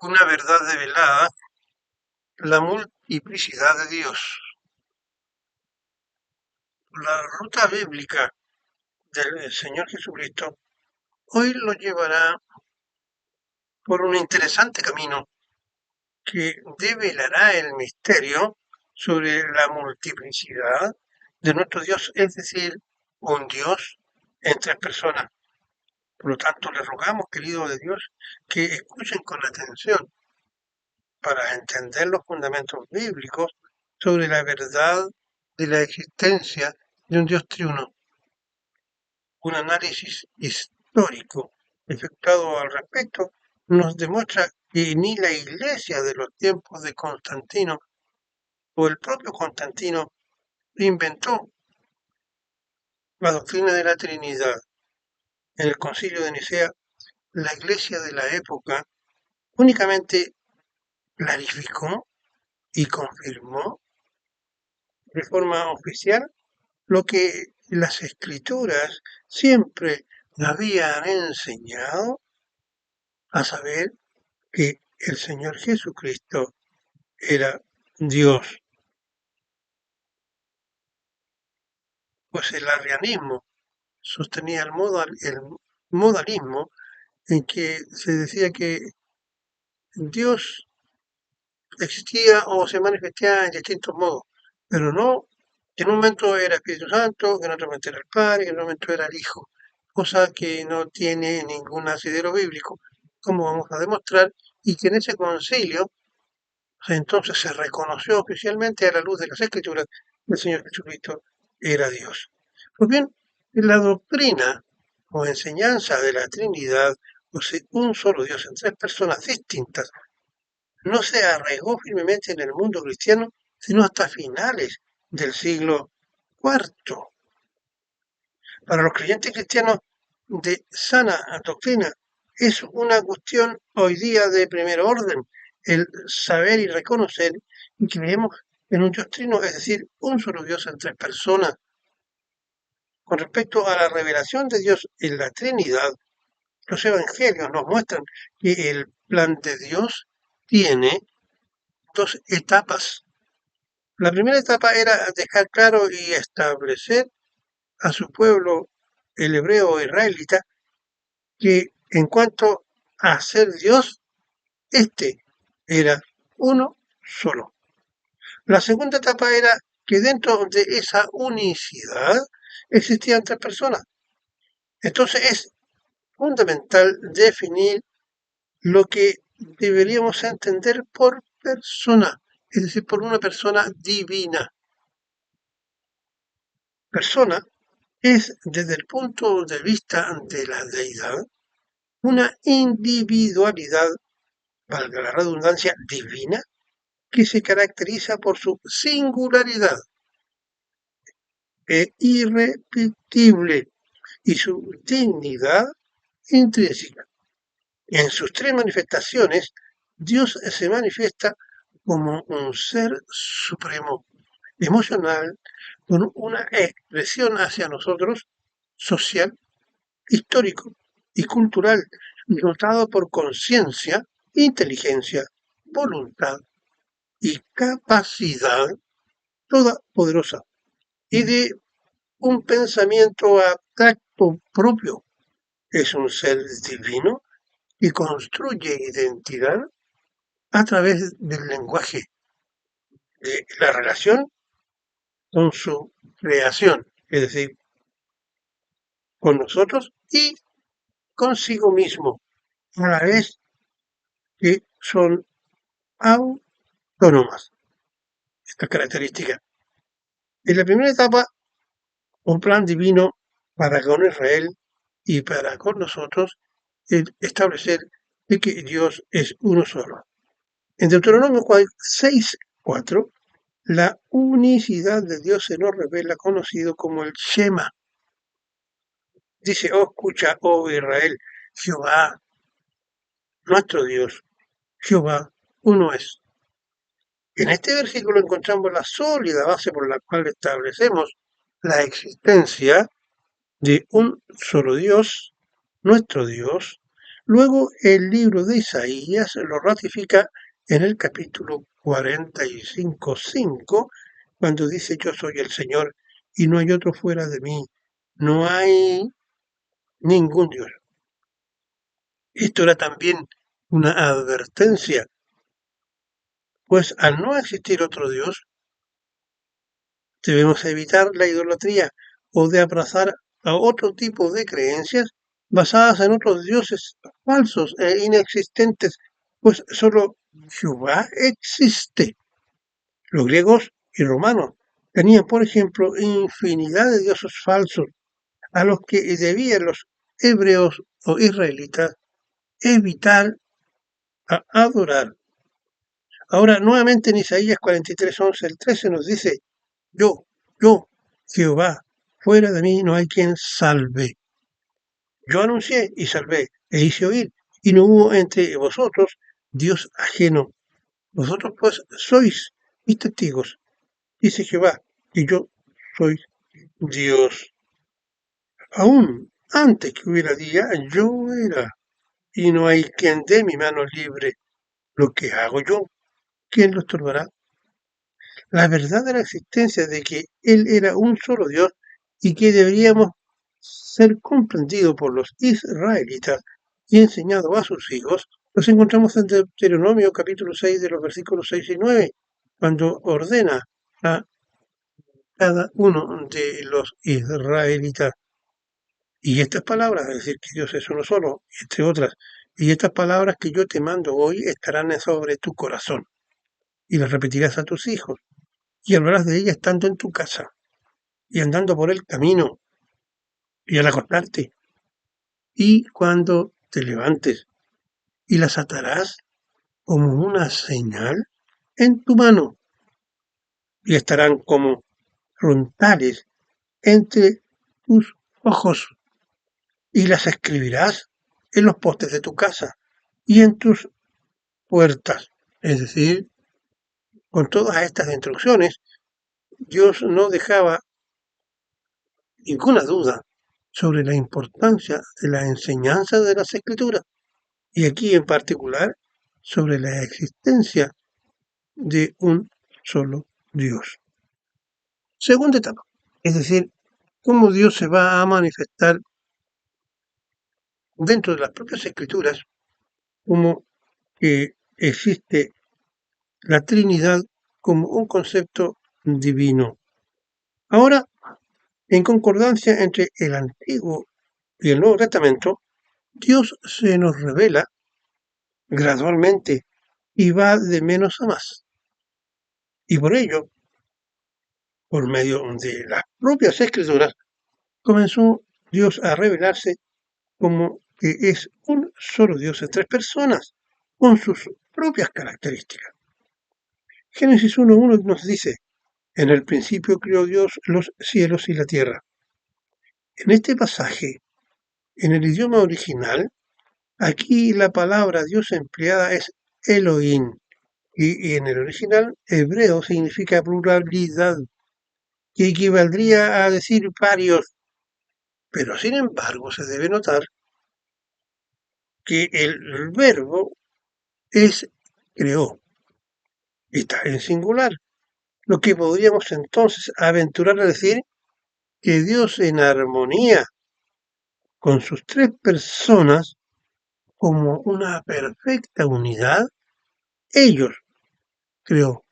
Una verdad develada, la multiplicidad de Dios. La ruta bíblica del Señor Jesucristo hoy lo llevará por un interesante camino que develará el misterio sobre la multiplicidad de nuestro Dios, es decir, un Dios en tres personas. Por lo tanto, les rogamos, queridos de Dios, que escuchen con atención para entender los fundamentos bíblicos sobre la verdad de la existencia de un Dios triuno. Un análisis histórico efectuado al respecto nos demuestra que ni la Iglesia de los tiempos de Constantino o el propio Constantino inventó la doctrina de la Trinidad. En el Concilio de Nicea, la Iglesia de la época únicamente clarificó y confirmó de forma oficial lo que las Escrituras siempre habían enseñado, a saber que el Señor Jesucristo era Dios. Pues el arrianismo sostenía el modalismo en que se decía que Dios existía o se manifestaba en distintos modos, pero no que en un momento era Espíritu Santo, que en otro momento era el Padre, que en otro momento era el Hijo, cosa que no tiene ningún asidero bíblico, como vamos a demostrar, y que en ese concilio entonces se reconoció oficialmente a la luz de las Escrituras que el Señor Jesucristo era Dios. Pues bien, la doctrina o enseñanza de la Trinidad, o sea, un solo Dios en tres personas distintas, no se arraigó firmemente en el mundo cristiano sino hasta finales del siglo IV. Para los creyentes cristianos de sana doctrina es una cuestión hoy día de primer orden el saber y reconocer y creemos en un Dios trino, es decir, un solo Dios en tres personas. Con respecto a la revelación de Dios en la Trinidad, los evangelios nos muestran que el plan de Dios tiene dos etapas. La primera etapa era dejar claro y establecer a su pueblo, el hebreo israelita, que en cuanto a ser Dios, este era uno solo. La segunda etapa era que dentro de esa unicidad existían tres personas. Entonces es fundamental definir lo que deberíamos entender por persona, es decir, por una persona divina. Persona es, desde el punto de vista de la deidad, una individualidad, valga la redundancia, divina, que se caracteriza por su singularidad e irrepetible y su dignidad intrínseca. En sus tres manifestaciones, Dios se manifiesta como un ser supremo, emocional, con una expresión hacia nosotros social, histórico y cultural, dotado por conciencia, inteligencia, voluntad y capacidad toda poderosa y de un pensamiento abstracto propio. Es un ser divino y construye identidad a través del lenguaje, de la relación con su creación, es decir, con nosotros y consigo mismo, a la vez que son autónomas estas características. En la primera etapa, un plan divino para con Israel y para con nosotros, es establecer de que Dios es uno solo. En Deuteronomio 6:4, la unicidad de Dios se nos revela conocido como el Shema. Dice, oh, escucha, oh Israel, Jehová, nuestro Dios, Jehová, uno es. En este versículo encontramos la sólida base por la cual establecemos la existencia de un solo Dios, nuestro Dios, Luego el libro de Isaías lo ratifica en el capítulo 45:5, cuando dice: Yo soy el Señor y no hay otro fuera de mí, no hay ningún Dios. Esto era también una advertencia, pues al no existir otro Dios, debemos evitar la idolatría o de abrazar a otro tipo de creencias basadas en otros dioses falsos e inexistentes, pues solo Jehová existe. Los griegos y romanos tenían, por ejemplo, infinidad de dioses falsos a los que debían los hebreos o israelitas evitar adorar. Ahora, nuevamente en Isaías 43:11, el 13 nos dice: yo, Jehová, fuera de mí no hay quien salve. Yo anuncié y salvé, e hice oír, y no hubo entre vosotros Dios ajeno. Vosotros pues sois mis testigos, dice Jehová, y yo soy Dios. Aún antes que hubiera día, yo era, y no hay quien dé mi mano libre. Lo que hago yo, ¿quién lo estorbará? La verdadera existencia de que Él era un solo Dios y que deberíamos ser comprendido por los israelitas y enseñado a sus hijos, los encontramos en Deuteronomio capítulo 6 de los versículos 6 y 9, cuando ordena a cada uno de los israelitas. Y estas palabras, es decir, que Dios es uno solo, entre otras, y estas palabras que yo te mando hoy estarán sobre tu corazón, y las repetirás a tus hijos, y hablarás de ellas estando en tu casa, y andando por el camino, y al acostarte, y cuando te levantes, y las atarás como una señal en tu mano, y estarán como frontales entre tus ojos, y las escribirás en los postes de tu casa y en tus puertas. Es decir, con todas estas instrucciones, Dios no dejaba ninguna duda sobre la importancia de la enseñanza de las Escrituras, y aquí en particular sobre la existencia de un solo Dios. Segunda etapa, es decir, cómo Dios se va a manifestar dentro de las propias Escrituras, como que existe la Trinidad como un concepto divino. Ahora, en concordancia entre el Antiguo y el Nuevo Testamento, Dios se nos revela gradualmente y va de menos a más. Y por ello, por medio de las propias Escrituras, comenzó Dios a revelarse como que es un solo Dios en tres personas, con sus propias características. Génesis 1:1 nos dice: en el principio creó Dios los cielos y la tierra. En este pasaje, en el idioma original, aquí la palabra Dios empleada es Elohim, y en el original hebreo significa pluralidad, que equivaldría a decir varios, pero sin embargo se debe notar que el verbo es creó, está en singular, lo que podríamos entonces aventurar a decir que Dios, en armonía con sus tres personas como una perfecta unidad, ellos creó.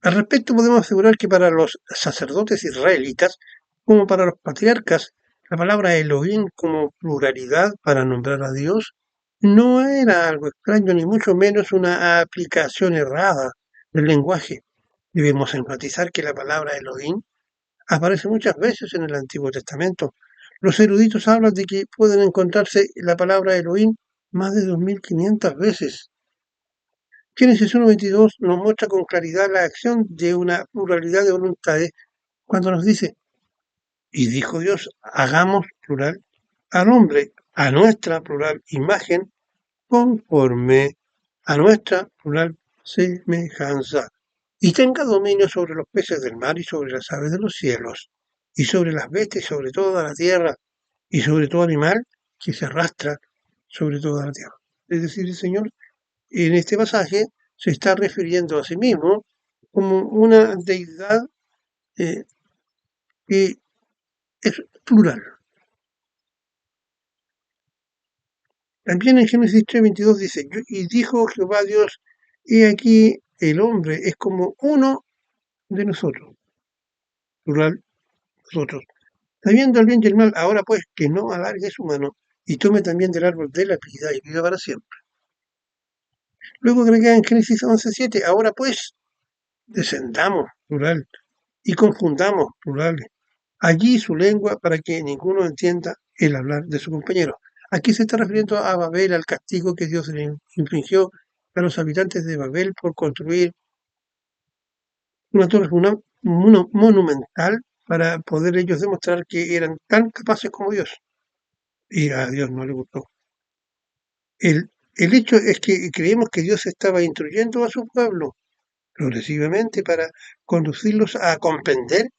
Al respecto podemos asegurar que para los sacerdotes israelitas, como para los patriarcas, la palabra Elohim como pluralidad para nombrar a Dios no era algo extraño, ni mucho menos una aplicación errada del lenguaje. Debemos enfatizar que la palabra Elohim aparece muchas veces en el Antiguo Testamento. Los eruditos hablan de que pueden encontrarse la palabra Elohim más de 2500 veces. Génesis 1:22 nos muestra con claridad la acción de una pluralidad de voluntades cuando nos dice: y dijo Dios, hagamos plural al hombre a nuestra plural imagen, conforme a nuestra plural semejanza, y tenga dominio sobre los peces del mar y sobre las aves de los cielos, y sobre las bestias y sobre toda la tierra. y sobre todo animal que se arrastra sobre toda la tierra. Es decir, el Señor en este pasaje se está refiriendo a sí mismo como una deidad eh, que es plural. También en Génesis 3:22 dice, y dijo Jehová Dios, he aquí el hombre es como uno de nosotros, plural, nosotros, sabiendo el bien y el mal, ahora pues que no alargue su mano y tome también del árbol de la vida y viva para siempre. Luego agrega en Génesis 11:7, ahora pues descendamos, plural, y confundamos, plural, allí su lengua para que ninguno entienda el hablar de su compañero. Aquí se está refiriendo a Babel, al castigo que Dios le infligió a los habitantes de Babel por construir una torre monumental para poder ellos demostrar que eran tan capaces como Dios. Y a Dios no le gustó. El hecho es que creemos que Dios estaba instruyendo a su pueblo progresivamente para conducirlos a comprender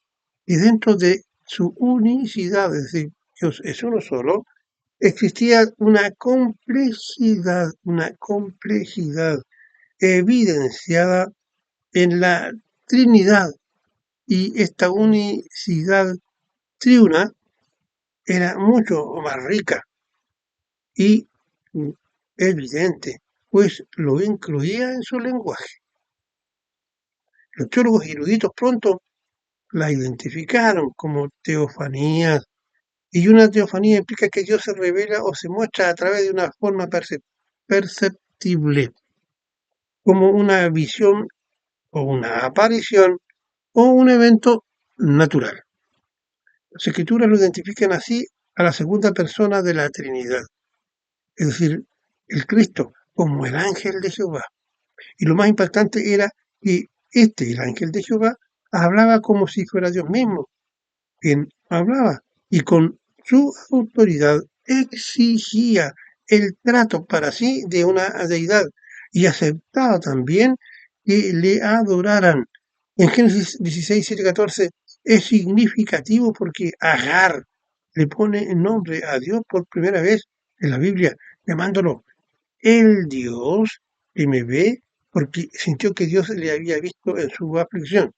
y dentro de su unicidad, es decir, Dios es uno solo, existía una complejidad evidenciada en la Trinidad y esta unicidad triuna era mucho más rica y evidente, pues lo incluía en su lenguaje. Los teólogos eruditos pronto la identificaron como teofanías, y una teofanía implica que Dios se revela o se muestra a través de una forma perceptible, como una visión o una aparición o un evento natural. Las escrituras lo identifican así a la segunda persona de la Trinidad, es decir, el Cristo como el ángel de Jehová. Y lo más impactante era que el ángel de Jehová, hablaba como si fuera Dios mismo, quien hablaba, y con su autoridad exigía el trato para sí de una deidad y aceptaba también que le adoraran. En Génesis 16, 7, 14 es significativo porque Agar le pone el nombre a Dios por primera vez en la Biblia, llamándolo el Dios que me ve, porque sintió que Dios le había visto en su aflicción.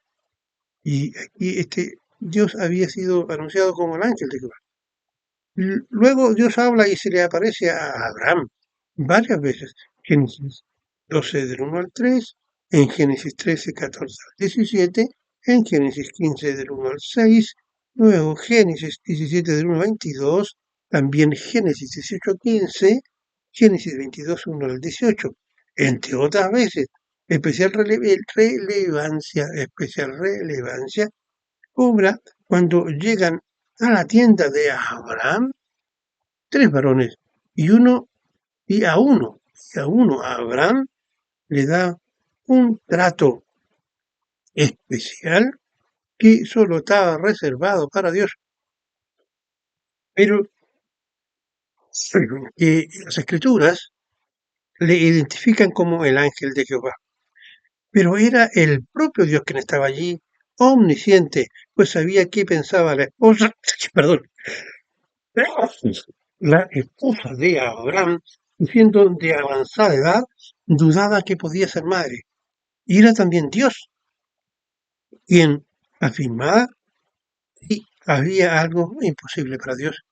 Y aquí Dios había sido anunciado como el ángel de Jehová. Luego Dios habla y se le aparece a Abraham varias veces. Génesis 12 del 1 al 3, en Génesis 13, 14 al 17, en Génesis 15 del 1 al 6, luego Génesis 17 del 1 al 22, también Génesis 18 al 15, Génesis 22, 1 al 18, entre otras veces. Especial relevancia obra cuando llegan a la tienda de Abraham tres varones y a Abraham le da un trato especial que solo estaba reservado para Dios, pero que las escrituras le identifican como el ángel de Jehová. Pero era el propio Dios quien estaba allí, omnisciente, pues sabía qué pensaba la esposa, perdón, la esposa de Abraham, siendo de avanzada edad, dudaba que podía ser madre. Y era también Dios quien afirmaba que había algo imposible para Dios,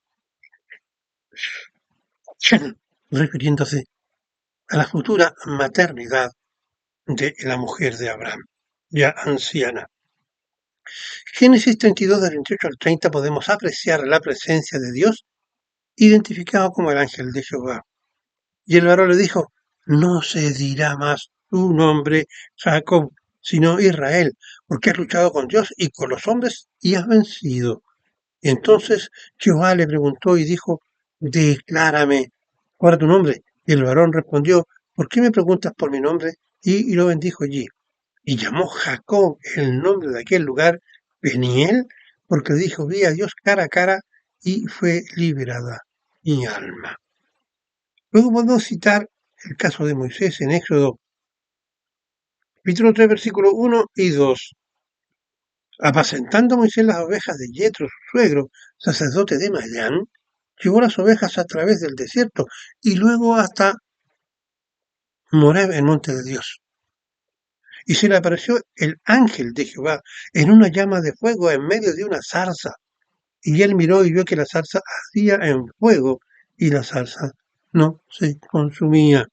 refiriéndose a la futura maternidad de la mujer de Abraham, ya anciana. Génesis 32, del 28 al 30 podemos apreciar la presencia de Dios identificado como el ángel de Jehová. Y el varón le dijo, no se dirá más tu nombre Jacob, sino Israel, porque has luchado con Dios y con los hombres y has vencido. Y entonces Jehová le preguntó y dijo, declárame, ¿cuál es tu nombre? Y el varón respondió, ¿por qué me preguntas por mi nombre? Y lo bendijo allí. Y llamó Jacob el nombre de aquel lugar Peniel, porque dijo, vi a Dios cara a cara y fue liberada mi alma. Luego podemos citar el caso de Moisés en Éxodo, capítulo 3, versículos 1 y 2. Apacentando Moisés las ovejas de Yetro, su suegro, sacerdote de Madián, llevó las ovejas a través del desierto y luego hasta Moreb, el monte de Dios. Y se le apareció el ángel de Jehová en una llama de fuego en medio de una zarza. Y él miró y vio que la zarza ardía en fuego y la zarza no se consumía.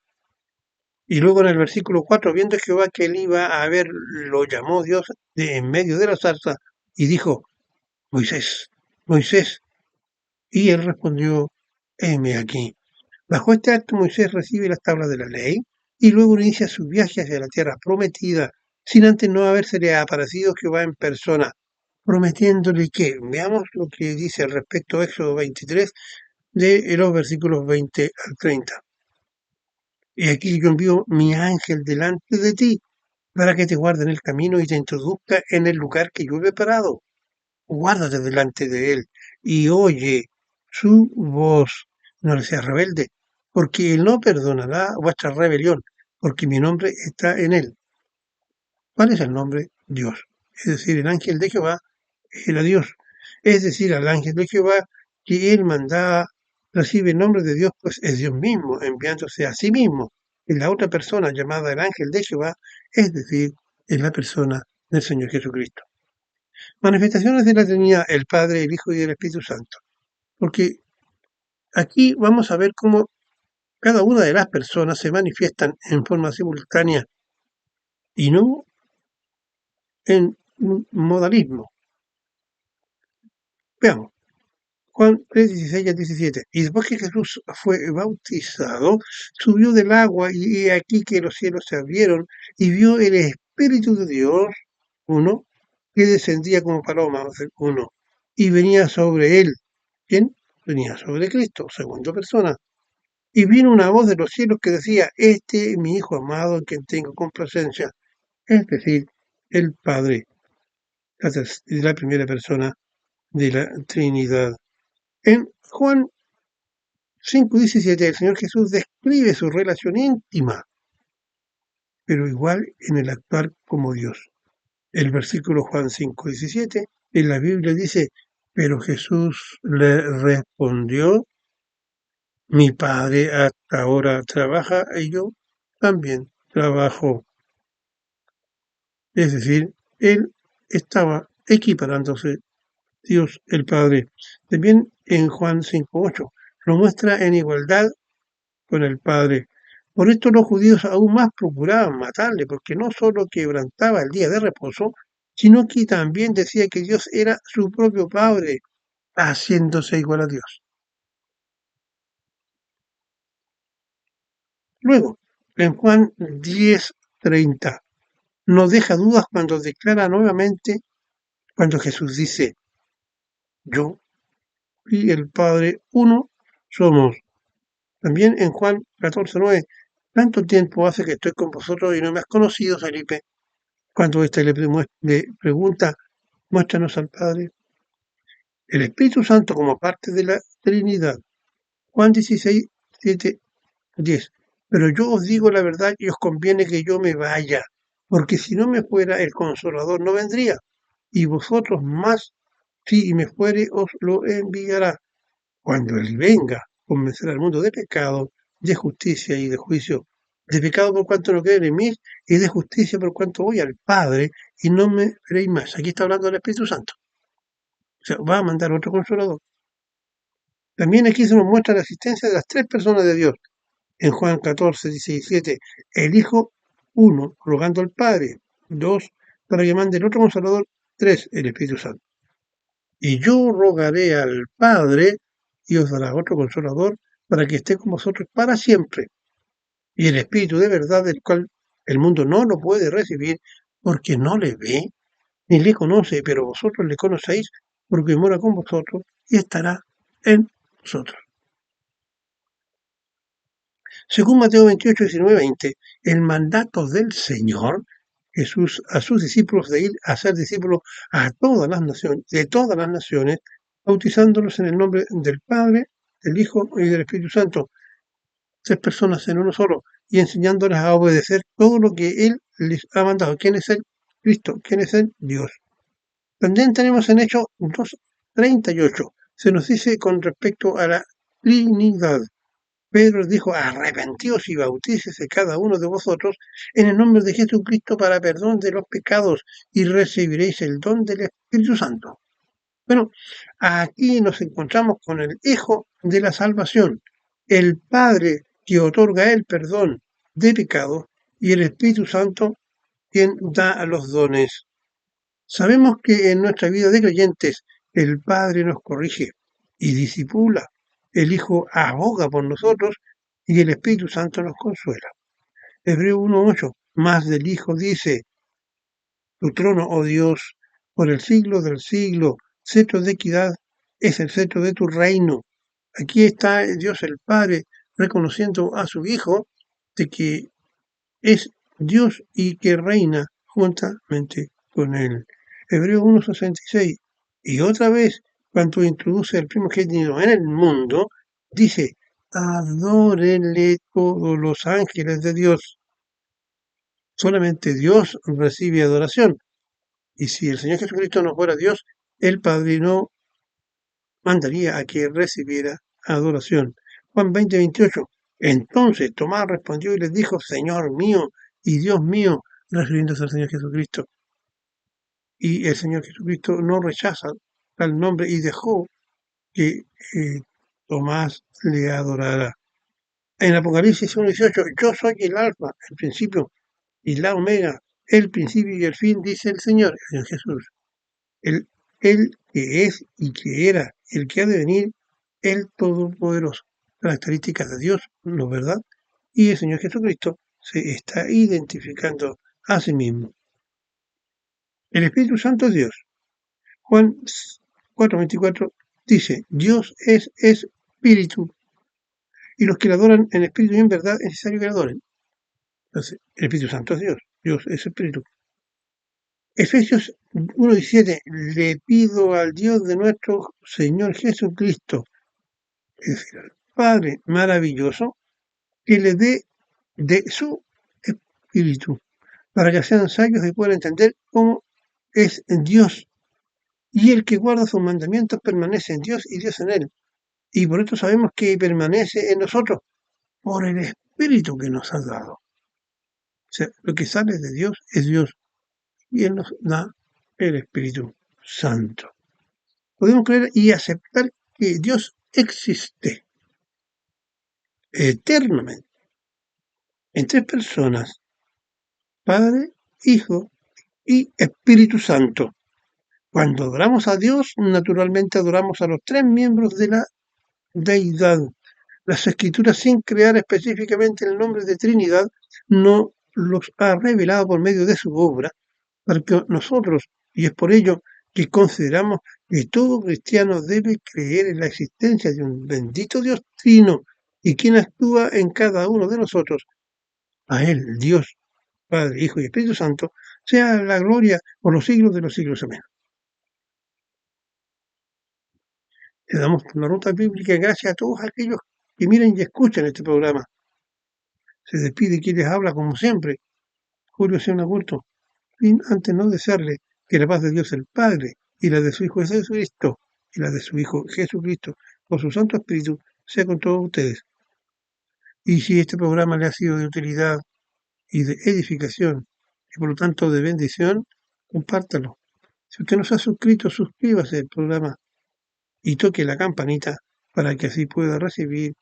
Y luego en el versículo 4, viendo Jehová que él iba a ver, lo llamó Dios de en medio de la zarza y dijo, Moisés, Moisés. Y él respondió, heme aquí. Bajo este acto Moisés recibe las tablas de la ley y luego inicia su viaje hacia la tierra prometida, sin antes no habérsele aparecido Jehová en persona, prometiéndole que, veamos lo que dice al respecto Éxodo 23, de los versículos 20 al 30. Y aquí yo envío mi ángel delante de ti, para que te guarde en el camino y te introduzca en el lugar que yo he preparado. Guárdate delante de él y oye su voz. No le seas rebelde, porque él no perdonará vuestra rebelión, porque mi nombre está en él. ¿Cuál es el nombre? Dios. Es decir, el ángel de Jehová era Dios. Es decir, al ángel de Jehová que él mandaba recibe el nombre de Dios, pues es Dios mismo, enviándose a sí mismo en la otra persona llamada el ángel de Jehová, es decir, en la persona del Señor Jesucristo. Manifestaciones de la Trinidad, el Padre, el Hijo y el Espíritu Santo. Porque aquí vamos a ver cómo cada una de las personas se manifiestan en forma simultánea y no en un modalismo. Veamos. Juan 3, 16 al 17. Y después que Jesús fue bautizado, subió del agua y he aquí que los cielos se abrieron y vio el Espíritu de Dios, uno, que descendía como paloma, uno, y venía sobre él. ¿Quién? Venía sobre Cristo, segunda persona. Y vino una voz de los cielos que decía, este es mi Hijo amado en quien tengo complacencia, es decir, el Padre, la primera persona de la Trinidad. En Juan 5:17 el Señor Jesús describe su relación íntima, pero igual en el actuar como Dios. El versículo Juan 5:17 en la Biblia dice, pero Jesús le respondió, mi Padre hasta ahora trabaja y yo también trabajo. Es decir, él estaba equiparándose Dios el Padre. También en Juan 5:8 lo muestra en igualdad con el Padre. Por esto los judíos aún más procuraban matarle, porque no solo quebrantaba el día de reposo, sino que también decía que Dios era su propio Padre, haciéndose igual a Dios. Luego, en Juan 10:30, no deja dudas cuando declara nuevamente, cuando Jesús dice, yo y el Padre uno somos. También en Juan 14:9, tanto tiempo hace que estoy con vosotros y no me has conocido, Felipe. Cuando éste le pregunta, muéstranos al Padre. El Espíritu Santo como parte de la Trinidad. Juan 16:7-10. Pero yo os digo la verdad y os conviene que yo me vaya, porque si no me fuera el Consolador no vendría, y vosotros más, si me fuere, os lo enviará. Cuando Él venga, convencerá al mundo de pecado, de justicia y de juicio. De pecado por cuanto no creen en mí, y de justicia por cuanto voy al Padre, y no me veréis más. Aquí está hablando del Espíritu Santo. O sea, va a mandar otro consolador. También aquí se nos muestra la existencia de las tres personas de Dios. En Juan 14:17, el Hijo, uno, rogando al Padre. Dos, para que mande el otro consolador. Tres, el Espíritu Santo. Y yo rogaré al Padre y os dará otro consolador para que esté con vosotros para siempre. Y el Espíritu de verdad, del cual el mundo no lo puede recibir porque no le ve ni le conoce, pero vosotros le conocéis porque mora con vosotros y estará en vosotros. Según Mateo 28, 19, 20, el mandato del Señor Jesús a sus discípulos de ir a ser discípulos a todas las naciones, de todas las naciones, bautizándolos en el nombre del Padre, del Hijo y del Espíritu Santo, tres personas en uno solo, y enseñándoles a obedecer todo lo que Él les ha mandado. ¿Quién es Él? Cristo. ¿Quién es Él? Dios. También tenemos en Hechos 2:38. Se nos dice con respecto a la Trinidad. Pedro dijo, arrepentíos y bautícese cada uno de vosotros en el nombre de Jesucristo para perdón de los pecados y recibiréis el don del Espíritu Santo. Bueno, aquí nos encontramos con el Hijo de la Salvación, el Padre que otorga el perdón de pecados y el Espíritu Santo quien da los dones. Sabemos que en nuestra vida de creyentes el Padre nos corrige y discipula, el Hijo aboga por nosotros y el Espíritu Santo nos consuela. Hebreo 1:8, más del Hijo dice, tu trono, oh Dios, por el siglo del siglo, cetro de equidad es el cetro de tu reino. Aquí está Dios el Padre reconociendo a su Hijo de que es Dios y que reina juntamente con él. Hebreos 1:66. Y otra vez, cuando introduce el primogénito en el mundo, dice, adórenle todos los ángeles de Dios. Solamente Dios recibe adoración. Y si el Señor Jesucristo no fuera Dios, el Padre no mandaría a que recibiera adoración. Juan 20:28. Entonces Tomás respondió y les dijo, Señor mío y Dios mío, refiriéndose al Señor Jesucristo. Y el Señor Jesucristo no rechaza tal nombre y dejó que Tomás le adorara. En Apocalipsis 1:18, yo soy el alfa, el principio y la omega, el principio y el fin, dice el Señor Jesús. El que es y que era, el que ha de venir, el Todopoderoso. Características de Dios, ¿no es verdad? Y el Señor Jesucristo se está identificando a sí mismo. El Espíritu Santo es Dios. Juan 4:24 dice, Dios es espíritu, y los que le adoran en espíritu y en verdad es necesario que le adoren. Entonces, el Espíritu Santo es Dios. Dios es espíritu. Efesios 1:17, le pido al Dios de nuestro Señor Jesucristo, es decir, al Padre maravilloso, que le dé de su espíritu, para que sean sabios y puedan entender cómo es Dios. Y el que guarda sus mandamientos permanece en Dios y Dios en él. Y por esto sabemos que permanece en nosotros, por el espíritu que nos ha dado. O sea, lo que sale de Dios es Dios, y Él nos da el Espíritu Santo. Podemos creer y aceptar que Dios existe eternamente en tres personas, Padre, Hijo y Espíritu Santo. Cuando adoramos a Dios, naturalmente adoramos a los tres miembros de la deidad. Las Escrituras, sin crear específicamente el nombre de Trinidad, no los ha revelado por medio de su obra, para que nosotros, y es por ello que consideramos que todo cristiano debe creer en la existencia de un bendito Dios trino y quien actúa en cada uno de nosotros. A Él, Dios, Padre, Hijo y Espíritu Santo, sea la gloria por los siglos de los siglos. Amén. Le damos por la ruta bíblica gracias a todos aquellos que miren y escuchan este programa. Se despide quien les habla, como siempre, Julio Sena Agurto, sin antes no desearle que la paz de Dios el Padre y la de su Hijo Jesucristo y la de su Hijo Jesucristo por su Santo Espíritu sea con todos ustedes. Y si este programa le ha sido de utilidad y de edificación y por lo tanto de bendición, compártalo. Si usted no se ha suscrito, suscríbase al programa y toque la campanita para que así pueda recibir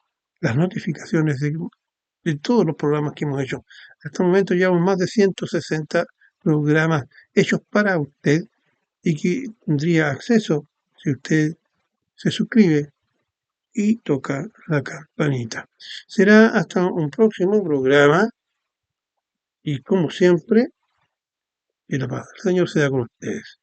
las notificaciones de todos los programas que hemos hecho. Hasta el momento llevamos más de 160 programas hechos para usted y que tendría acceso si usted se suscribe y toca la campanita. Será hasta un próximo programa y como siempre, que la paz del Señor sea con ustedes.